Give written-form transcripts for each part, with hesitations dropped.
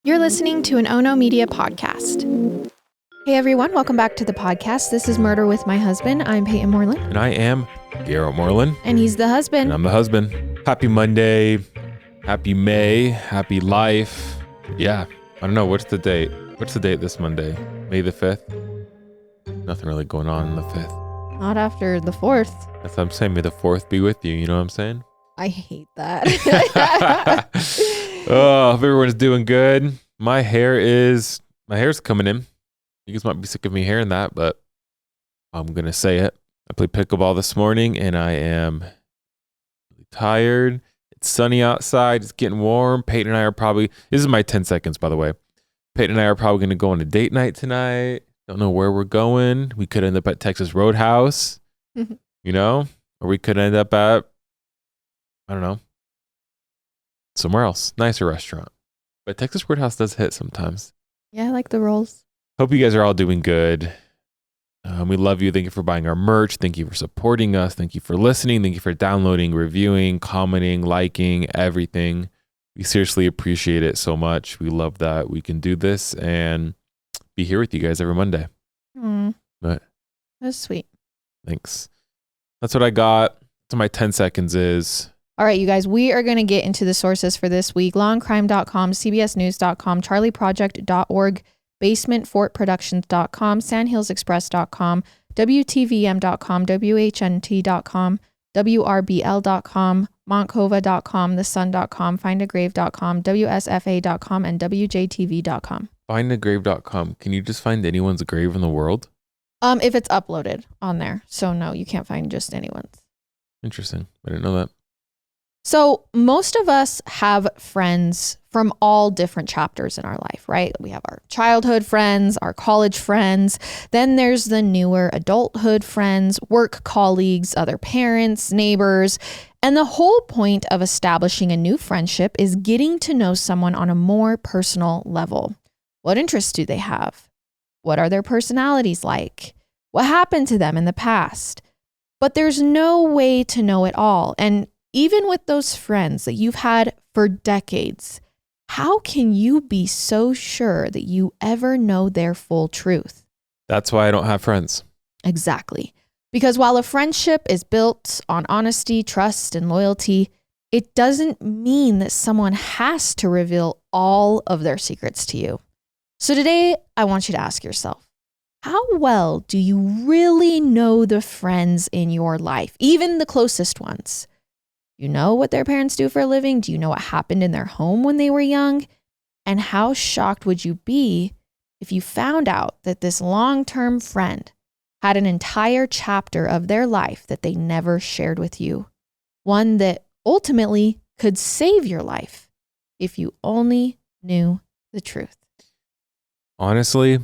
You're listening to an Ono Media podcast. Hey everyone, welcome back to the podcast. This is Murder with My Husband. I'm Payton Moreland. And I am Garrett Moreland. And he's the husband. And I'm the husband. Happy Monday. Happy May. Happy life. Yeah. I don't know. What's the date? What's the date this Monday? May the 5th? Nothing really going on the 5th. Not after the 4th. That's what I'm saying. May the 4th be with you. You know what I'm saying? I hate that. Oh, hope everyone's doing good. My hair's coming in. You guys might be sick of me hearing that, but I'm going to say it. I played pickleball this morning and I am really tired. It's sunny outside. It's getting warm. Peyton and I are probably, this is my 10 seconds, by the way. Peyton and I are probably going to go on a date night tonight. Don't know where we're going. We could end up at Texas Roadhouse, you know, or we could end up at, I don't know, somewhere else. Nicer restaurant. But Texas Roadhouse does hit sometimes. Yeah, I like the rolls. Hope you guys are all doing good. We love you. Thank you for buying our merch. Thank you for supporting us. Thank you for listening. Thank you for downloading, reviewing, commenting, liking, everything. We seriously appreciate it so much. We love that we can do this and be here with you guys every Monday. But That's sweet. thanks. That's what I got. So my 10 seconds is. All right, you guys, we are going to get into the sources for this week. lawandcrime.com, cbsnews.com, charlieproject.org, basementfortproductions.com, sandhillsexpress.com, wtvm.com, whnt.com, wrbl.com, montcova.com, thesun.com, findagrave.com, wsfa.com, and wjtv.com. Findagrave.com. Can you just find anyone's grave in the world? If it's uploaded on there. So no, you can't find just anyone's. Interesting. I didn't know that. So most of us have friends from all different chapters in our life, right? We have our childhood friends, our college friends. Then there's the newer adulthood friends, work colleagues, other parents, neighbors. And the whole point of establishing a new friendship is getting to know someone on a more personal level. What interests do they have? What are their personalities like? What happened to them in the past? But there's no way to know it all. And even with those friends that you've had for decades, how can you be so sure that you ever know their full truth? That's why I don't have friends. Exactly. Because while a friendship is built on honesty, trust, and loyalty, it doesn't mean that someone has to reveal all of their secrets to you. So today, I want you to ask yourself, how well do you really know the friends in your life, even the closest ones? You know what their parents do for a living? Do you know what happened in their home when they were young? And how shocked would you be if you found out that this long-term friend had an entire chapter of their life that they never shared with you? One that ultimately could save your life if you only knew the truth. Honestly,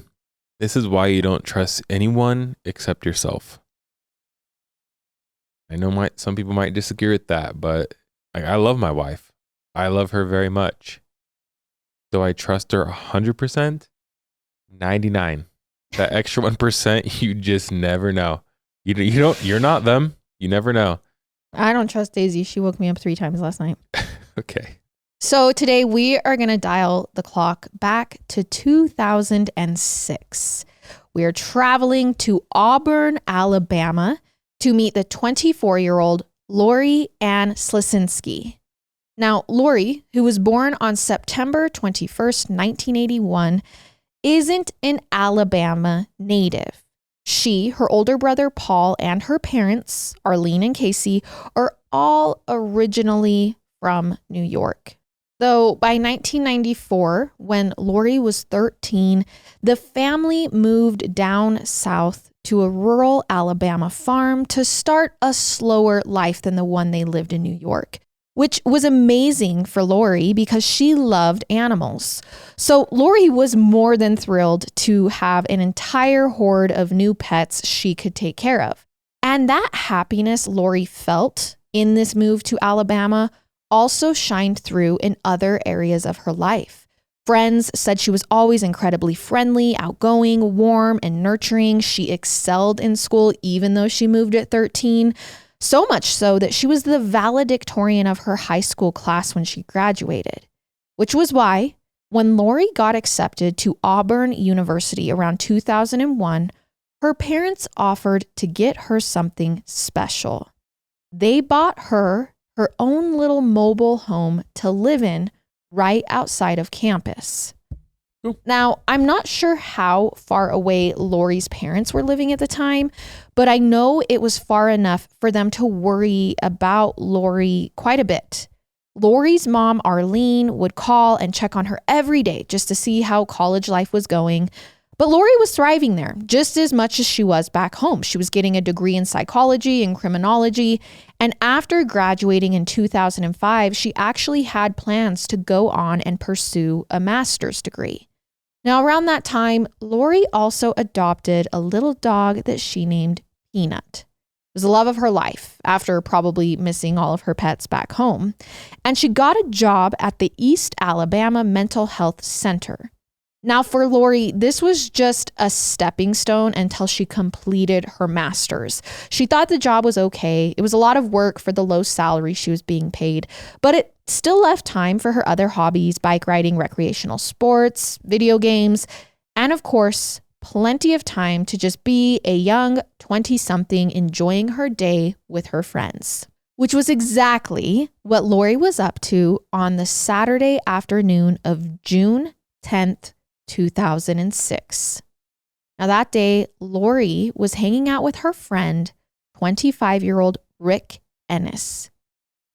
this is why you don't trust anyone except yourself. I know some people might disagree with that, but I love my wife. I love her very much. Do I trust her 100%? 99%. That extra 1%, you just never know. You're not them. You never know. I don't trust Daisy. She woke me up 3 times last night. Okay. So today we are going to dial the clock back to 2006. We are traveling to Auburn, Alabama, to meet the 24-year-old Lorie Slesinski. Now, Lorie, who was born on September 21st, 1981, isn't an Alabama native. She, her older brother Paul, and her parents, Arlene and Casey, are all originally from New York. Though by 1994, when Lorie was 13, the family moved down south to a rural Alabama farm to start a slower life than the one they lived in New York, which was amazing for Lorie because she loved animals. So Lorie was more than thrilled to have an entire horde of new pets she could take care of. And that happiness Lorie felt in this move to Alabama also shined through in other areas of her life. Friends said she was always incredibly friendly, outgoing, warm, and nurturing. She excelled in school even though she moved at 13. So much so that she was the valedictorian of her high school class when she graduated, which was why When Lorie got accepted to Auburn University around 2001, her parents offered to get her something special. They bought her own little mobile home to live in right outside of campus. Cool. Now, I'm not sure how far away Lori's parents were living at the time, but I know it was far enough for them to worry about Lorie quite a bit. Lori's mom, Arlene, would call and check on her every day just to see how college life was going. But Lorie was thriving there just as much as she was back home. She was getting a degree in psychology and criminology. And after graduating in 2005, she actually had plans to go on and pursue a master's degree. Now, around that time, Lorie also adopted a little dog that she named Peanut. It was the love of her life after probably missing all of her pets back home. And she got a job at the East Alabama Mental Health Center. Now for Lorie, this was just a stepping stone until she completed her master's. She thought the job was okay. It was a lot of work for the low salary she was being paid, but it still left time for her other hobbies: bike riding, recreational sports, video games, and of course, plenty of time to just be a young 20-something enjoying her day with her friends, which was exactly what Lorie was up to on the Saturday afternoon of June 10th, 2006. Now that day, Lorie was hanging out with her friend, 25-year-old Rick Ennis.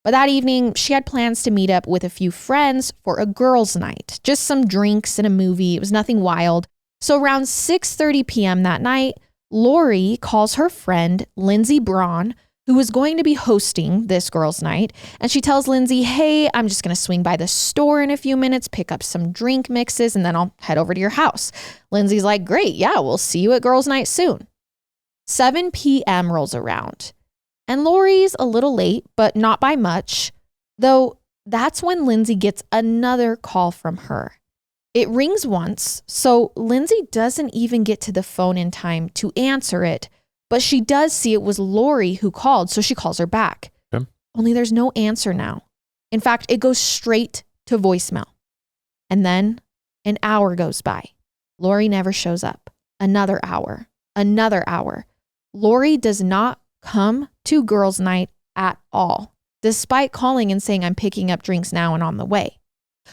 But that evening, she had plans to meet up with a few friends for a girls' night, just some drinks and a movie. It was nothing wild. So around 6:30 p.m. that night, Lorie calls her friend, Lindsay Braun, who was going to be hosting this girls' night. And she tells Lindsay, hey, I'm just going to swing by the store in a few minutes, pick up some drink mixes, and then I'll head over to your house. Lindsay's like, great, yeah, we'll see you at girls' night soon. 7 p.m. rolls around. And Lorie's a little late, but not by much, though that's when Lindsay gets another call from her. It rings once, so Lindsay doesn't even get to the phone in time to answer it, but she does see it was Lorie who called, so she calls her back. Okay. Only there's no answer now. In fact, it goes straight to voicemail. And then an hour goes by. Lorie never shows up. Another hour. Lorie does not come to girls' night at all, despite calling and saying, I'm picking up drinks now and on the way.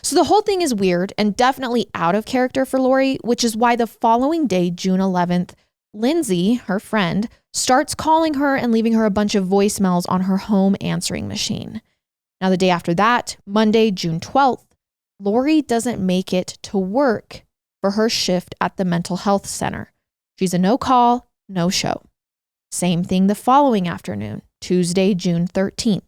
So the whole thing is weird and definitely out of character for Lorie, which is why the following day, June 11th, Lindsay, her friend, starts calling her and leaving her a bunch of voicemails on her home answering machine. Now, the day after that, Monday, June 12th, Lorie doesn't make it to work for her shift at the mental health center. She's a no call, no show. Same thing the following afternoon, Tuesday, June 13th.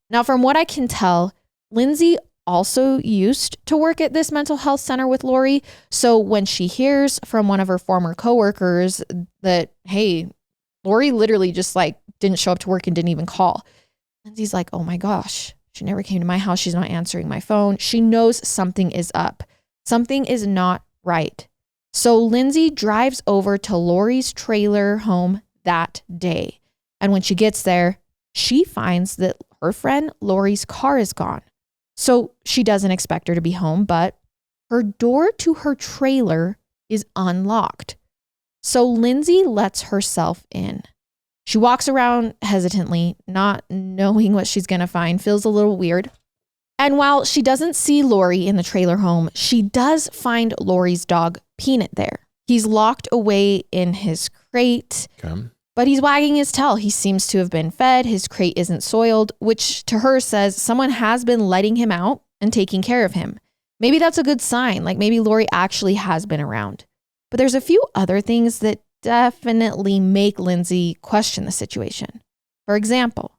Now, from what I can tell, Lindsay also used to work at this mental health center with Lorie. So when she hears from one of her former coworkers that, hey, Lorie literally just didn't show up to work and didn't even call, Lindsay's like, oh my gosh, she never came to my house. She's not answering my phone. She knows something is up. Something is not right. So Lindsay drives over to Lorie's trailer home that day. And when she gets there, she finds that her friend Lorie's car is gone. So she doesn't expect her to be home, but her door to her trailer is unlocked. So Lindsay lets herself in. She walks around hesitantly, not knowing what she's going to find, feels a little weird. And while she doesn't see Lorie in the trailer home, she does find Lorie's dog, Peanut, there. He's locked away in his crate. Okay. But he's wagging his tail. He seems to have been fed. His crate isn't soiled, which to her says someone has been letting him out and taking care of him. Maybe that's a good sign. Maybe Lorie actually has been around. But there's a few other things that definitely make Lindsay question the situation. For example,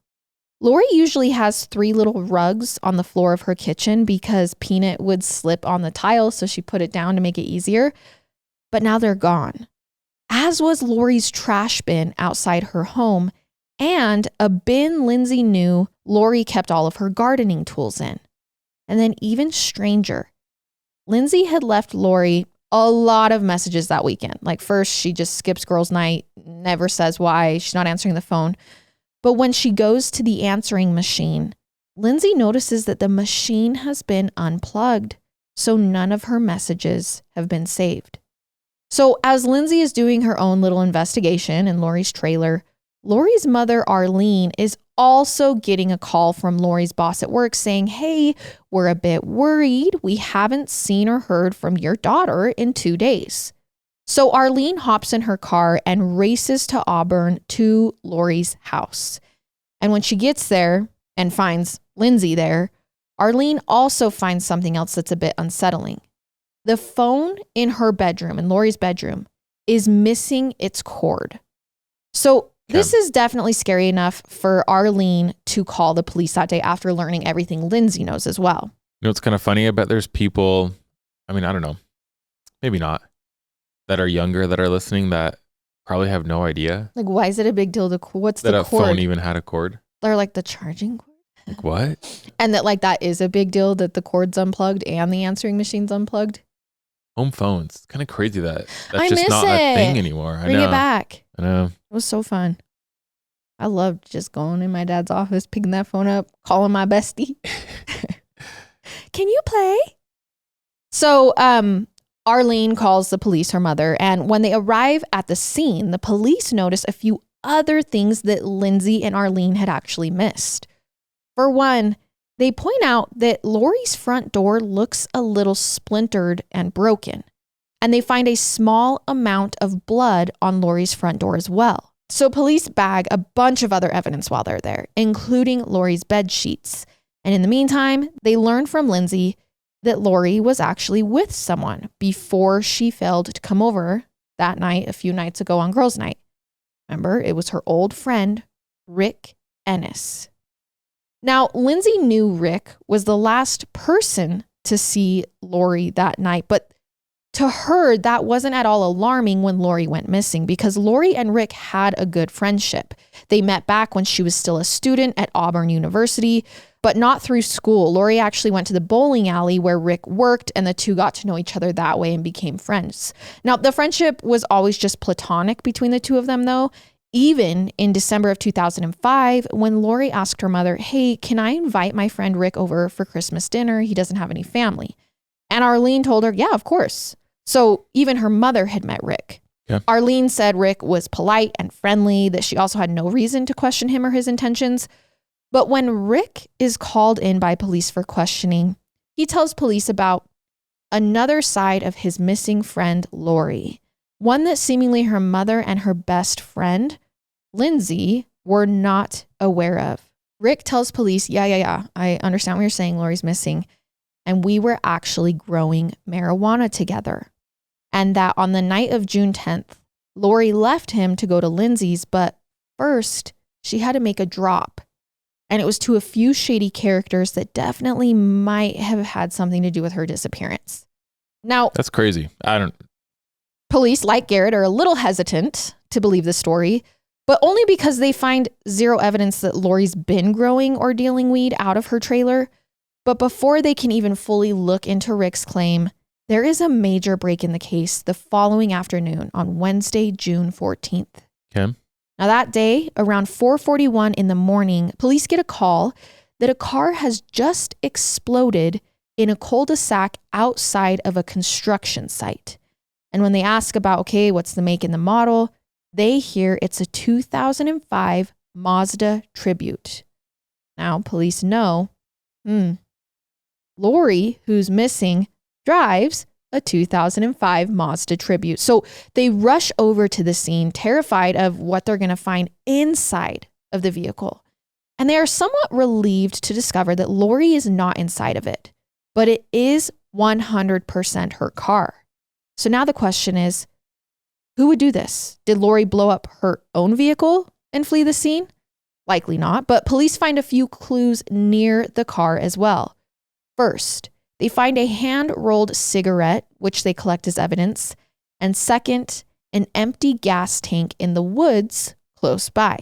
Lorie usually has 3 little rugs on the floor of her kitchen because Peanut would slip on the tile, so she put it down to make it easier. But now they're gone. As was Lorie's trash bin outside her home and a bin Lindsay knew Lorie kept all of her gardening tools in. And then even stranger, Lindsay had left Lorie a lot of messages that weekend. First, she just skips girls' night, never says why, she's not answering the phone. But when she goes to the answering machine, Lindsay notices that the machine has been unplugged. so none of her messages have been saved. So as Lindsay is doing her own little investigation in Lori's trailer, Lori's mother, Arlene, is also getting a call from Lori's boss at work saying, hey, we're a bit worried. We haven't seen or heard from your daughter in 2 days. So Arlene hops in her car and races to Auburn to Lori's house. And when she gets there and finds Lindsay there, Arlene also finds something else that's a bit unsettling. The phone in her bedroom, in Lori's bedroom, is missing its cord. So this is definitely scary enough for Arlene to call the police that day after learning everything Lindsay knows as well. You know, it's kind of funny. I bet there's people, I mean, I don't know, maybe not, that are younger that are listening that probably have no idea. Like, why is it a big deal? What's that the cord? That a phone even had a cord? They're like the charging cord. Like what? And that is a big deal that the cord's unplugged and the answering machine's unplugged. Home phones. It's kind of crazy that's I just miss not it. a thing anymore. Bring it back. I know. It was so fun. I loved just going in my dad's office, picking that phone up, calling my bestie. Can you play? So Arlene calls the police, her mother, and when they arrive at the scene, the police notice a few other things that Lindsay and Arlene had actually missed. For one, they point out that Lori's front door looks a little splintered and broken, and they find a small amount of blood on Lori's front door as well. So police bag a bunch of other evidence while they're there, including Lori's bed sheets. And in the meantime, they learn from Lindsay that Lorie was actually with someone before she failed to come over that night a few nights ago on girls' night. Remember, it was her old friend, Rick Ennis. Now, Lindsay knew Rick was the last person to see Lorie that night, but to her, that wasn't at all alarming when Lorie went missing because Lorie and Rick had a good friendship. They met back when she was still a student at Auburn University, but not through school. Lorie actually went to the bowling alley where Rick worked, and the two got to know each other that way and became friends. Now, the friendship was always just platonic between the two of them, though. Even in December of 2005, when Lorie asked her mother, hey, can I invite my friend Rick over for Christmas dinner? He doesn't have any family. And Arlene told her, yeah, of course. So even her mother had met Rick. Yeah. Arlene said Rick was polite and friendly, that she also had no reason to question him or his intentions. But when Rick is called in by police for questioning, he tells police about another side of his missing friend, Lorie. One that seemingly her mother and her best friend, Lindsay, were not aware of. Rick tells police, yeah, I understand what you're saying, Lorie's missing. And we were actually growing marijuana together. And that on the night of June 10th, Lorie left him to go to Lindsay's, but first she had to make a drop. And it was to a few shady characters that definitely might have had something to do with her disappearance. Now, that's crazy. Police, like Garrett, are a little hesitant to believe the story, but only because they find zero evidence that Lorie's been growing or dealing weed out of her trailer. But before they can even fully look into Rick's claim, there is a major break in the case the following afternoon on Wednesday, June 14th. Okay. Now that day, around 4:41 in the morning, police get a call that a car has just exploded in a cul-de-sac outside of a construction site. And when they ask about, okay, what's the make and the model, they hear it's a 2005 Mazda Tribute. Now, police know, Lorie, who's missing, drives a 2005 Mazda Tribute. So they rush over to the scene, terrified of what they're going to find inside of the vehicle. And they are somewhat relieved to discover that Lorie is not inside of it, but it is 100% her car. So now the question is, who would do this? Did Lorie blow up her own vehicle and flee the scene? Likely not, but police find a few clues near the car as well. First, they find a hand-rolled cigarette, which they collect as evidence. And second, an empty gas tank in the woods close by.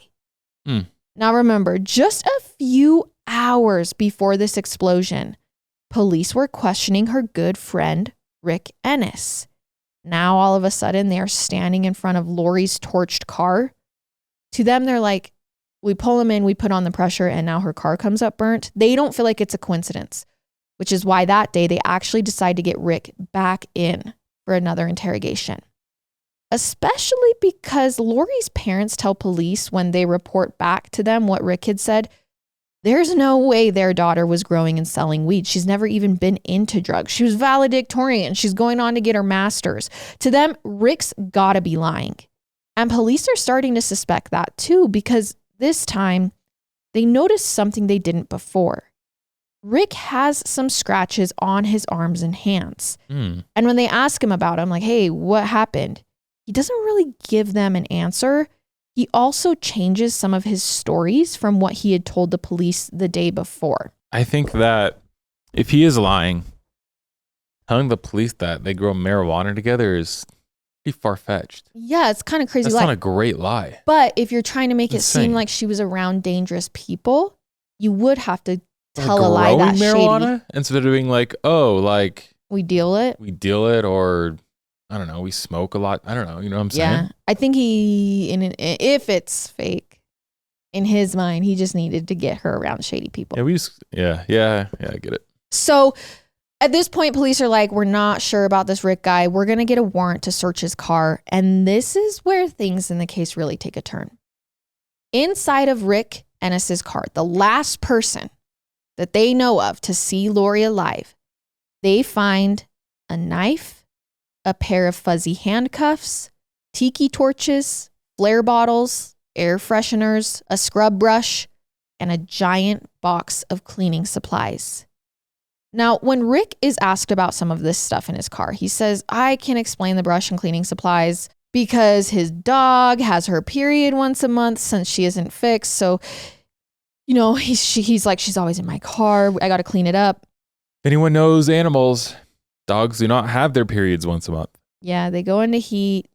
Now remember, just a few hours before this explosion, police were questioning her good friend, Rick Ennis. Now, all of a sudden, they're standing in front of Lorie's torched car. To them, they're like, we pull him in, we put on the pressure, and now her car comes up burnt. They don't feel like it's a coincidence. which is why that day they actually decide to get Rick back in for another interrogation. Especially because Lori's parents tell police when they report back to them what Rick had said, there's no way their daughter was growing and selling weed. She's never even been into drugs. She was valedictorian. She's going on to get her master's. To them, Rick's gotta be lying. And police are starting to suspect that too, because this time they noticed something they didn't before. Rick has some scratches on his arms and hands. And when they ask him about him, like, hey, what happened? He doesn't really give them an answer. He also changes some of his stories from what he had told the police the day before. I think that if he is lying, telling the police that they grow marijuana together is pretty far-fetched. Yeah, it's kind of crazy. That's not a great lie. But if you're trying to make it Insane. seem like she was around dangerous people, you would have to tell a lie that marijuana shady. Instead of doing like, oh, like We deal it. or I don't know, we smoke a lot. I don't know. You know what I'm saying? Yeah, I think if it's fake, in his mind, he just needed to get her around shady people. Yeah, I get it. So at this point, police are like, we're not sure about this Rick guy. We're going to get a warrant to search his car. And this is where things in the case really take a turn. Inside of Rick Ennis's car, the last person that they know of to see Lorie alive, they find a knife, a pair of fuzzy handcuffs, tiki torches, flare bottles, air fresheners, a scrub brush, and a giant box of cleaning supplies. Now, when Rick is asked about some of this stuff in his car, he says, I can explain the brush and cleaning supplies because his dog has her period once a month since she isn't fixed. So, you know, he's like, she's always in my car. I got to clean it up. If anyone knows animals, dogs do not have their periods once a month. Yeah, they go into heat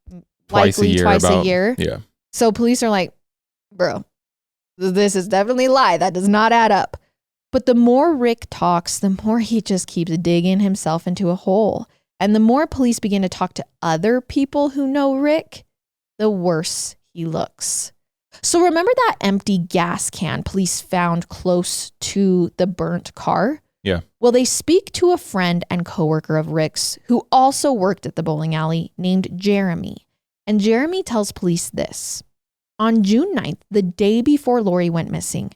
Twice a year. Yeah. So police are like, bro, this is definitely a lie. That does not add up. But the more Rick talks, the more he just keeps digging himself into a hole. And the more police begin to talk to other people who know Rick, the worse he looks. So remember that empty gas can police found close to the burnt car? Yeah. Well, they speak to a friend and coworker of Rick's who also worked at the bowling alley named Jeremy. And Jeremy tells police this. On June 9th, the day before Lorie went missing,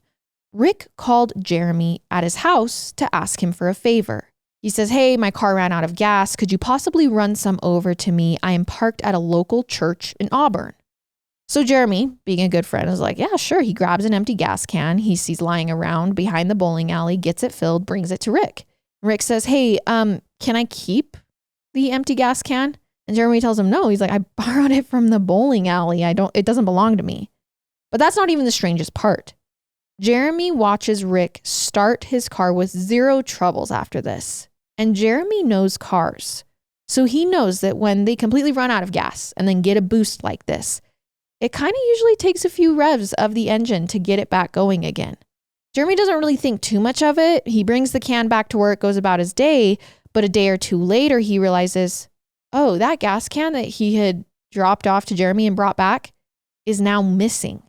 Rick called Jeremy at his house to ask him for a favor. He says, hey, my car ran out of gas. Could you possibly run some over to me? I am parked at a local church in Auburn. So Jeremy, being a good friend, is like, yeah, sure. He grabs an empty gas can he sees lying around behind the bowling alley, gets it filled, brings it to Rick. Rick says, hey, can I keep the empty gas can? And Jeremy tells him no. He's like, I borrowed it from the bowling alley. It doesn't belong to me. But that's not even the strangest part. Jeremy watches Rick start his car with zero troubles after this. And Jeremy knows cars. So he knows that when they completely run out of gas and then get a boost like this, it kind of usually takes a few revs of the engine to get it back going again. Jeremy doesn't really think too much of it. He brings the can back to work, goes about his day, but a day or two later, he realizes, oh, that gas can that he had dropped off to Jeremy and brought back is now missing,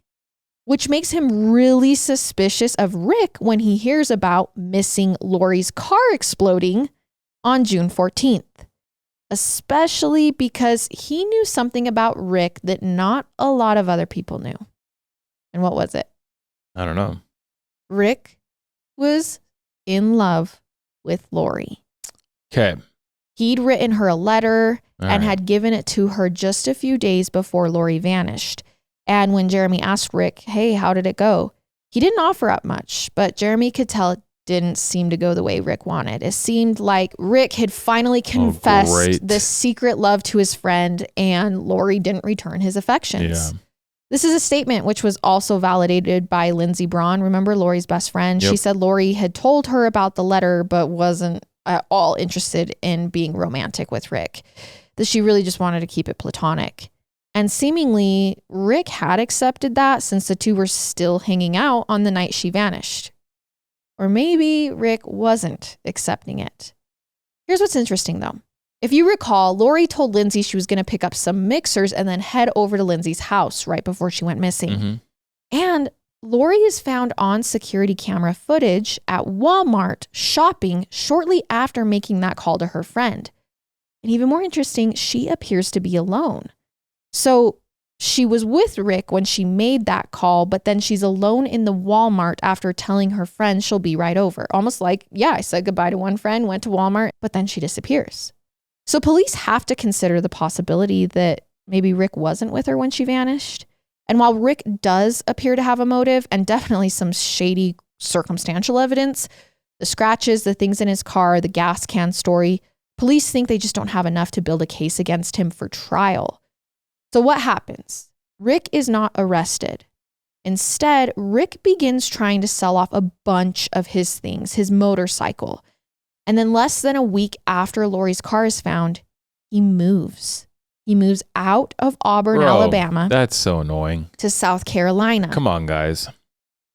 which makes him really suspicious of Rick when he hears about missing Lorie's car exploding on June 14th. Especially because he knew something about Rick that not a lot of other people knew. And what was it? I don't know. Rick was in love with Lorie. Okay. He'd written her a letter All and right. had given it to her just a few days before Lorie vanished. And when Jeremy asked Rick, hey, how did it go? He didn't offer up much, but Jeremy could tell it didn't seem to go the way Rick wanted. It seemed like Rick had finally confessed the secret love to his friend and Lorie didn't return his affections. Yeah. This is a statement which was also validated by Lindsey Braun. Remember Lorie's best friend? Yep. She said Lorie had told her about the letter, but wasn't at all interested in being romantic with Rick. That she really just wanted to keep it platonic. And seemingly Rick had accepted that since the two were still hanging out on the night she vanished. Or maybe Rick wasn't accepting it. Here's what's interesting though. If you recall, Lorie told Lindsey she was going to pick up some mixers and then head over to Lindsey's house right before she went missing. Mm-hmm. And Lorie is found on security camera footage at Walmart shopping shortly after making that call to her friend. And even more interesting, she appears to be alone. So she was with Rick when she made that call, but then she's alone in the Walmart after telling her friend she'll be right over. Almost like, yeah, I said goodbye to one friend, went to Walmart, but then she disappears. So police have to consider the possibility that maybe Rick wasn't with her when she vanished. And while Rick does appear to have a motive and definitely some shady circumstantial evidence, the scratches, the things in his car, the gas can story, police think they just don't have enough to build a case against him for trial. So what happens? Rick is not arrested. Instead, Rick begins trying to sell off a bunch of his things, his motorcycle. And then less than a week after Lori's car is found, he moves. He moves out of Auburn, Alabama. That's so annoying. To South Carolina. Come on, guys.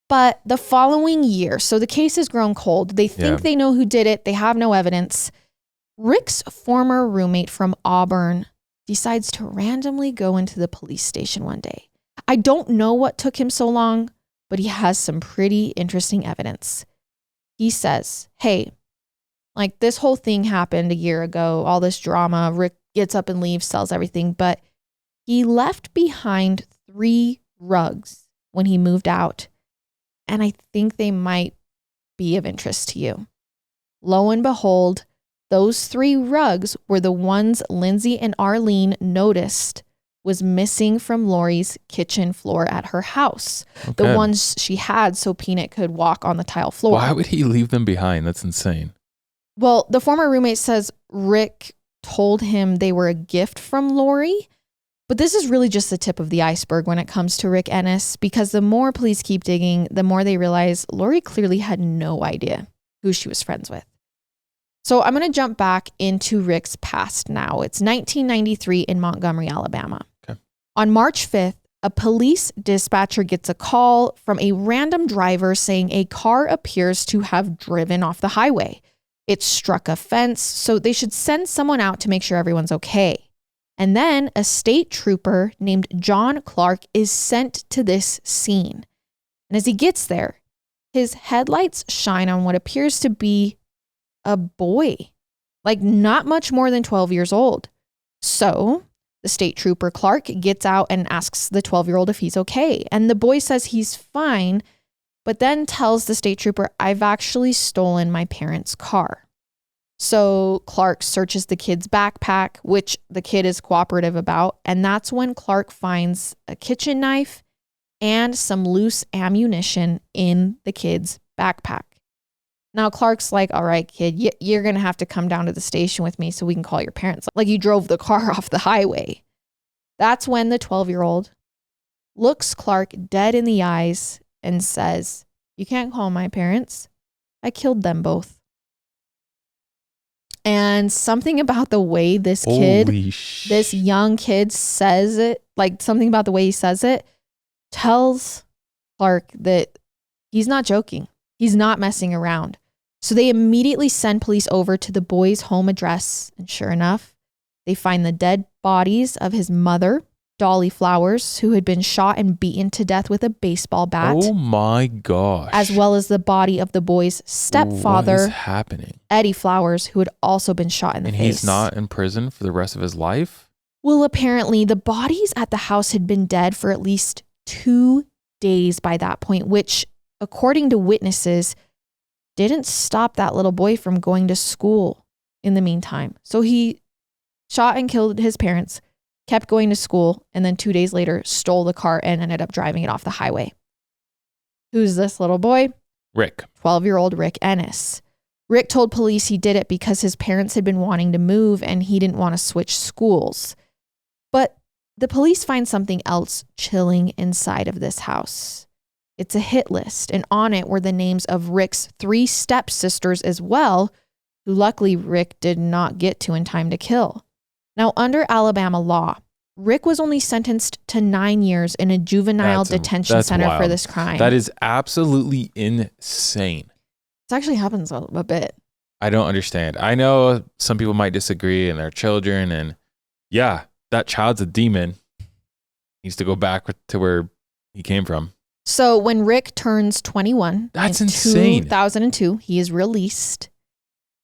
But the following year, so the case has grown cold. They think they know who did it. They have no evidence. Rick's former roommate from Auburn decides to randomly go into the police station one day. I don't know what took him so long, but he has some pretty interesting evidence. He says, hey, like this whole thing happened a year ago, all this drama. Rick gets up and leaves, sells everything, but he left behind 3 rugs when he moved out. And I think they might be of interest to you. Lo and behold, those 3 rugs were the ones Lindsay and Arlene noticed was missing from Lori's kitchen floor at her house. Okay. The ones she had so Peanut could walk on the tile floor. Why would he leave them behind? That's insane. Well, the former roommate says Rick told him they were a gift from Lorie, but this is really just the tip of the iceberg when it comes to Rick Ennis, because the more police keep digging, the more they realize Lorie clearly had no idea who she was friends with. So I'm going to jump back into Rick's past now. It's 1993 in Montgomery, Alabama. Okay. On March 5th, a police dispatcher gets a call from a random driver saying a car appears to have driven off the highway. It struck a fence, so they should send someone out to make sure everyone's okay. And then a state trooper named John Clark is sent to this scene. And as he gets there, his headlights shine on what appears to be a boy, like not much more than 12 years old. So the state trooper Clark gets out and asks the 12-year-old if he's okay. And the boy says he's fine, but then tells the state trooper, I've actually stolen my parents' car. So Clark searches the kid's backpack, which the kid is cooperative about. And that's when Clark finds a kitchen knife and some loose ammunition in the kid's backpack. Now Clark's like, all right, kid, you're going to have to come down to the station with me so we can call your parents. Like you drove the car off the highway. That's when the 12-year-old looks Clark dead in the eyes and says, you can't call my parents. I killed them both. And something about the way this young kid says it, like something about the way he says it, tells Clark that he's not joking. He's not messing around. So they immediately send police over to the boy's home address. And sure enough, they find the dead bodies of his mother, Dolly Flowers, who had been shot and beaten to death with a baseball bat. Oh my gosh. As well as the body of the boy's stepfather, what is happening? Eddie Flowers, who had also been shot in the face. And he's not in prison for the rest of his life? Well, apparently the bodies at the house had been dead for at least 2 days by that point, which, according to witnesses, didn't stop that little boy from going to school in the meantime. So he shot and killed his parents, kept going to school, and then 2 days later stole the car and ended up driving it off the highway. Who's this little boy? Rick. 12-year-old Rick Ennis. Rick told police he did it because his parents had been wanting to move and he didn't want to switch schools. But the police find something else chilling inside of this house. It's a hit list, and on it were the names of Rick's 3 stepsisters as well, who luckily Rick did not get to in time to kill. Now, under Alabama law, Rick was only sentenced to 9 years in a juvenile detention center wild. For this crime. That is absolutely insane. This actually happens a bit. I don't understand. I know some people might disagree and they're children, and yeah, that child's a demon. He needs to go back to where he came from. So when Rick turns 21 That's in insane. 2002, he is released.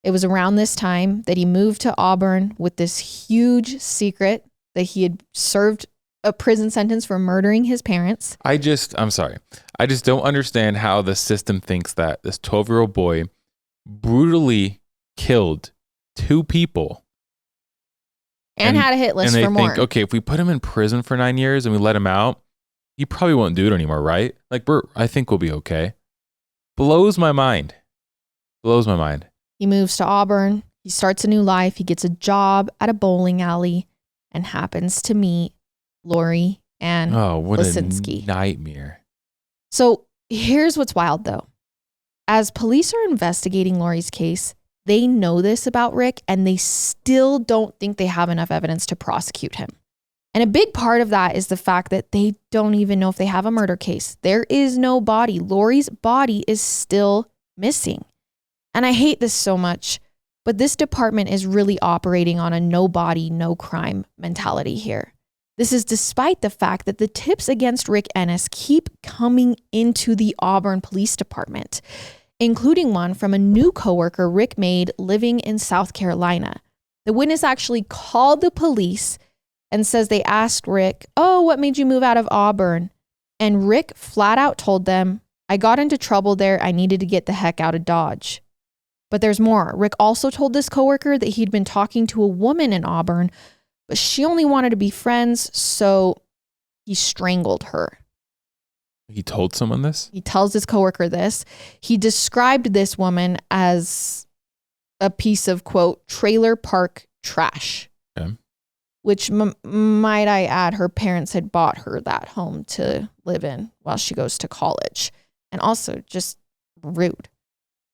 It was around this time that he moved to Auburn with this huge secret that he had served a prison sentence for murdering his parents. I'm sorry. I just don't understand how the system thinks that this 12-year-old boy brutally killed 2 people. And had a hit list and they for more. think, okay, if we put him in prison for 9 years and we let him out, he probably won't do it anymore, right? Like, I think we'll be okay. Blows my mind. Blows my mind. He moves to Auburn. He starts a new life. He gets a job at a bowling alley and happens to meet Lorie and what Slesinski. a nightmare. So here's what's wild, though. As police are investigating Lori's case, they know this about Rick and they still don't think they have enough evidence to prosecute him. And a big part of that is the fact that they don't even know if they have a murder case. There is no body. Lori's body is still missing. And I hate this so much, but this department is really operating on a no body, no crime mentality here. This is despite the fact that the tips against Rick Ennis keep coming into the Auburn Police Department, including one from a new coworker Rick made living in South Carolina. The witness actually called the police and says they asked Rick, "Oh, what made you move out of Auburn?" And Rick flat out told them, "I got into trouble there. I needed to get the heck out of Dodge." But there's more. Rick also told this coworker that he'd been talking to a woman in Auburn, but she only wanted to be friends, so he strangled her. He told someone this? He tells his coworker this. He described this woman as a piece of, quote, trailer park trash. Okay. Which, might I add, her parents had bought her that home to live in while she goes to college. And also just rude.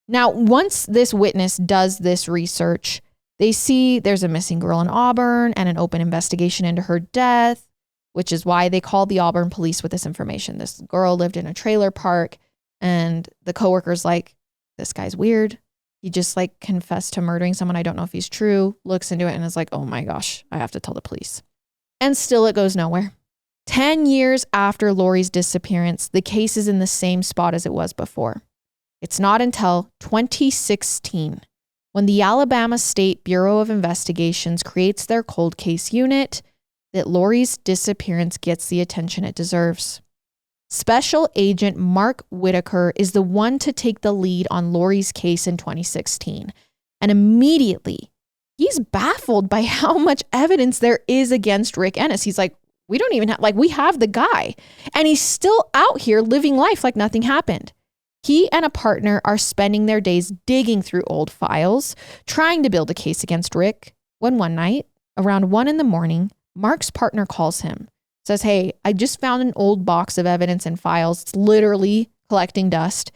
Now, once this witness does this research, they see there's a missing girl in Auburn and an open investigation into her death, which is why they called the Auburn police with this information. This girl lived in a trailer park, and the coworker's like, "This guy's weird. He just like confessed to murdering someone. I don't know if he's true." Looks into it and is like, "Oh my gosh, I have to tell the police." And still it goes nowhere. 10 years after Lori's disappearance, the case is in the same spot as it was before. It's not until 2016 when the Alabama State Bureau of Investigations creates their cold case unit that Lori's disappearance gets the attention it deserves. Special Agent Mark Whitaker is the one to take the lead on Lori's case in 2016. And immediately, he's baffled by how much evidence there is against Rick Ennis. He's like, we don't even have, we have the guy. And he's still out here living life like nothing happened. He and a partner are spending their days digging through old files, trying to build a case against Rick, when one night, around 1 a.m, Mark's partner calls him, says, "Hey, I just found an old box of evidence and files. It's literally collecting dust."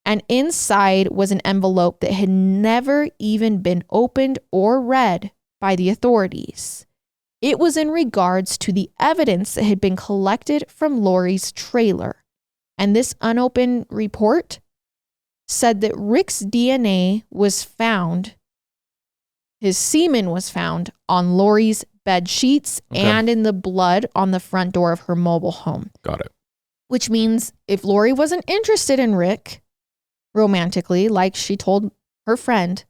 And inside was an envelope that had never even been opened or read by the authorities. It was in regards to the evidence that had been collected from Lori's trailer. And this unopened report said that Rick's DNA was found, his semen was found on Lori's bed sheets and in the blood on the front door of her mobile home. Got it. Which means if Lorie wasn't interested in Rick romantically, like she told her friend,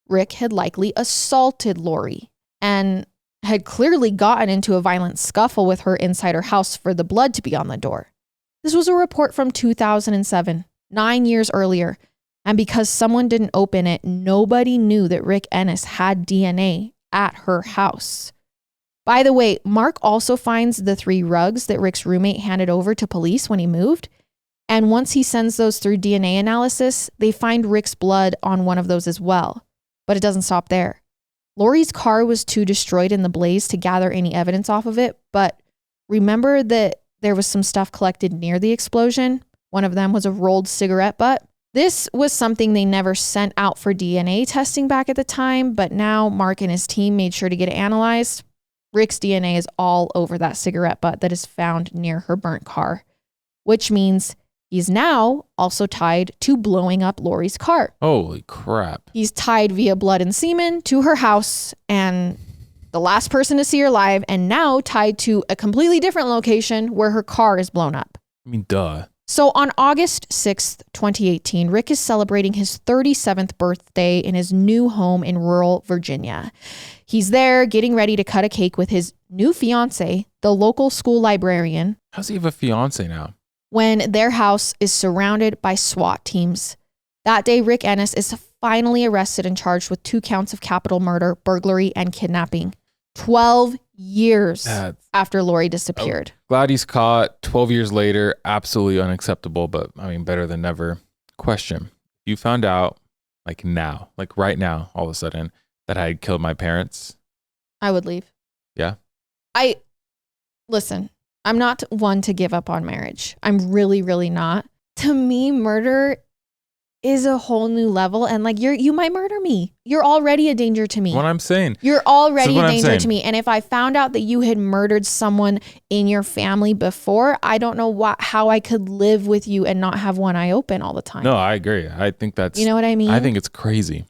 Rick had likely assaulted Lorie and had clearly gotten into a violent scuffle with her inside her house for the blood to be on the door. This was a report from 2007, 9 years earlier. And because someone didn't open it, nobody knew that Rick Ennis had DNA at her house. By the way, Mark also finds the 3 rugs that Rick's roommate handed over to police when he moved. And once he sends those through DNA analysis, they find Rick's blood on one of those as well. But it doesn't stop there. Lori's car was too destroyed in the blaze to gather any evidence off of it. But remember that there was some stuff collected near the explosion? One of them was a rolled cigarette butt. This was something they never sent out for DNA testing back at the time, but now Mark and his team made sure to get it analyzed. Rick's DNA is all over that cigarette butt that is found near her burnt car, which means he's now also tied to blowing up Lori's car. Holy crap. He's tied via blood and semen to her house and the last person to see her alive, and now tied to a completely different location where her car is blown up. I mean, duh. So on August 6th, 2018, Rick is celebrating his 37th birthday in his new home in rural Virginia. He's there getting ready to cut a cake with his new fiance, the local school librarian. How's he have a fiance now? When their house is surrounded by SWAT teams. That day, Rick Ennis is finally arrested and charged with 2 counts of capital murder, burglary, and kidnapping. 12 years after Lorie disappeared. Glad he's caught. 12 years later, absolutely unacceptable, but I mean, better than never. Question. You found out, like now, like right now, all of a sudden, that I had killed my parents. I would leave. Yeah? Listen, I'm not one to give up on marriage. I'm really, really not. To me, murder is a whole new level, and like you might murder me. You're already a danger to me. What I'm saying. You're already a danger to me. And if I found out that you had murdered someone in your family before, I don't know how I could live with you and not have one eye open all the time. No, I agree. I think that's, you know what I mean? I think it's crazy.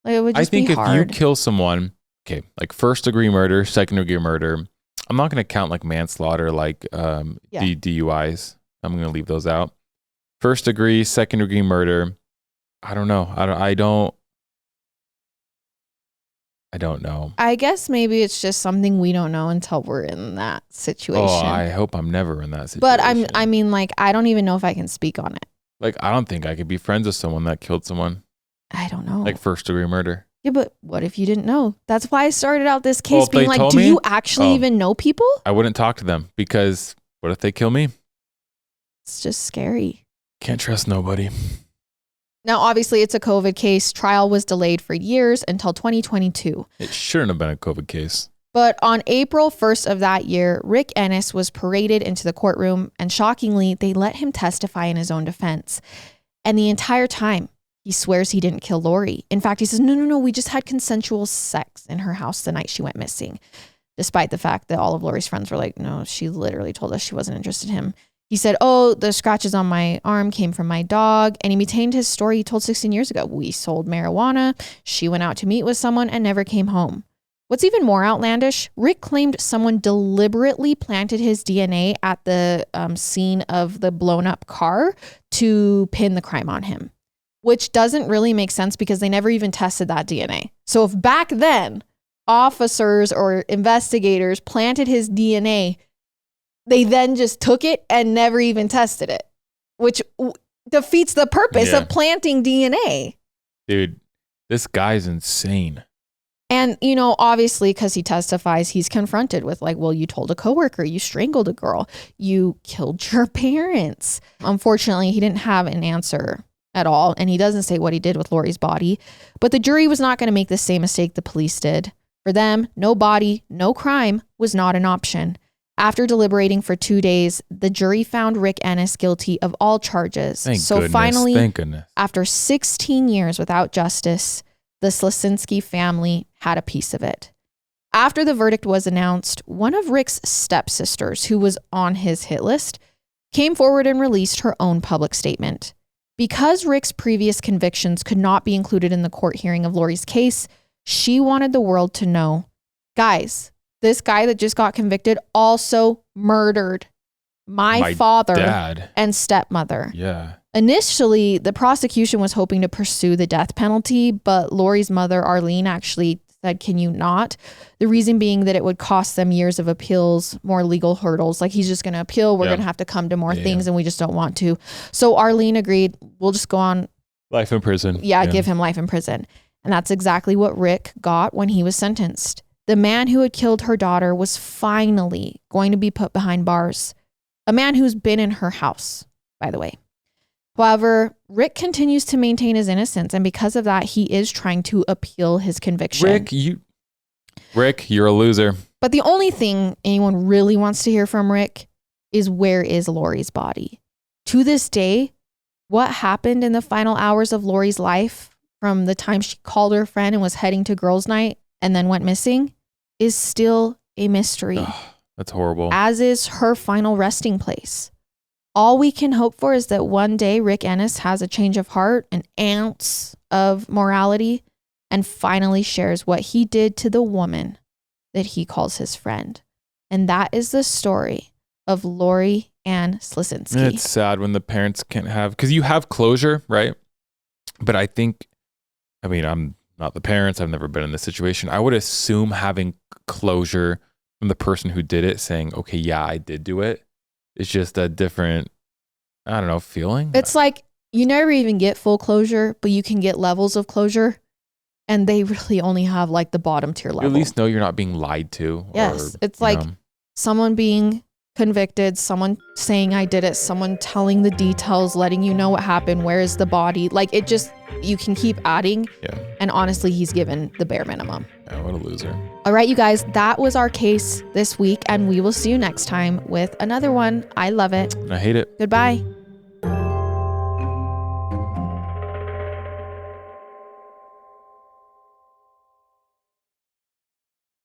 Like, it would just be hard. I think if you kill someone, okay, like first degree murder, second degree murder, I'm not going to count like manslaughter, like DUIs. I'm going to leave those out. First degree, second degree murder. I don't know. I don't know. I guess maybe it's just something we don't know until we're in that situation. Oh, I hope I'm never in that situation. But I mean, like, I don't even know if I can speak on it. Like, I don't think I could be friends with someone that killed someone. I don't know. Like first degree murder. Yeah, but what if you didn't know? That's why I started out this case being like, do me, you actually even know people? I wouldn't talk to them because what if they kill me? It's just scary. Can't trust nobody. Now, obviously, it's a COVID case. Trial was delayed for years until 2022. It shouldn't have been a COVID case. But on April 1st of that year, Rick Ennis was paraded into the courtroom, and shockingly, they let him testify in his own defense. And the entire time, he swears he didn't kill Lorie. In fact, he says, no, we just had consensual sex in her house the night she went missing. Despite the fact that all of Lorie's friends were like, no, she literally told us she wasn't interested in him. He said, the scratches on my arm came from my dog. And he maintained his story he told 16 years ago. We sold marijuana. She went out to meet with someone and never came home. What's even more outlandish, Rick claimed someone deliberately planted his DNA at the scene of the blown up car to pin the crime on him, which doesn't really make sense because they never even tested that DNA. So if back then officers or investigators planted his DNA, they then just took it and never even tested it, which defeats the purpose of planting DNA. Dude, this guy's insane. And, obviously, because he testifies, he's confronted with like, well, you told a coworker, you strangled a girl, you killed your parents. Unfortunately, he didn't have an answer at all. And he doesn't say what he did with Lorie's body. But the jury was not going to make the same mistake the police did. For them, no body, no crime was not an option. After deliberating for 2 days, the jury found Rick Ennis guilty of all charges. Thank goodness. After 16 years without justice, the Slesinski family had a piece of it. After the verdict was announced, one of Rick's stepsisters, who was on his hit list, came forward and released her own public statement. Because Rick's previous convictions could not be included in the court hearing of Lorie's case, she wanted the world to know, guys, this guy that just got convicted also murdered my father dad and stepmother. Yeah. Initially, the prosecution was hoping to pursue the death penalty, but Lorie's mother, Arlene, actually said, can you not? The reason being that it would cost them years of appeals, more legal hurdles. Like, he's just going to appeal. We're going to have to come to more things, and we just don't want to. So Arlene agreed, we'll just go on. Life in prison. Yeah, give him life in prison. And that's exactly what Rick got when he was sentenced. The man who had killed her daughter was finally going to be put behind bars. A man who's been in her house, by the way. However, Rick continues to maintain his innocence, and because of that, he is trying to appeal his conviction. Rick, you're a loser. But the only thing anyone really wants to hear from Rick is, where is Lorie's body? To this day, what happened in the final hours of Lorie's life, from the time she called her friend and was heading to girls' night and then went missing, is still a mystery. Ugh, that's horrible. As is her final resting place. All we can hope for is that one day Rick Ennis has a change of heart, an ounce of morality, and finally shares what he did to the woman that he calls his friend. And that is the story of Lorie and Slesinski. It's sad when the parents can't have, because you have closure, right? But I think, I'm not the parents. I've never been in this situation. I would assume having closure from the person who did it, saying, okay, yeah, I did do it. It's just a different, I don't know, feeling. It's like you never even get full closure, but you can get levels of closure. And they really only have like the bottom tier level. You at least know you're not being lied to. Yes. It's like someone being convicted, someone saying I did it, someone telling the details, letting you know what happened, where is the body. Like it just, you can keep adding. Yeah. And honestly, he's given the bare minimum. Yeah, what a loser. All right, you guys, that was our case this week. And we will see you next time with another one. I love it. I hate it. Goodbye.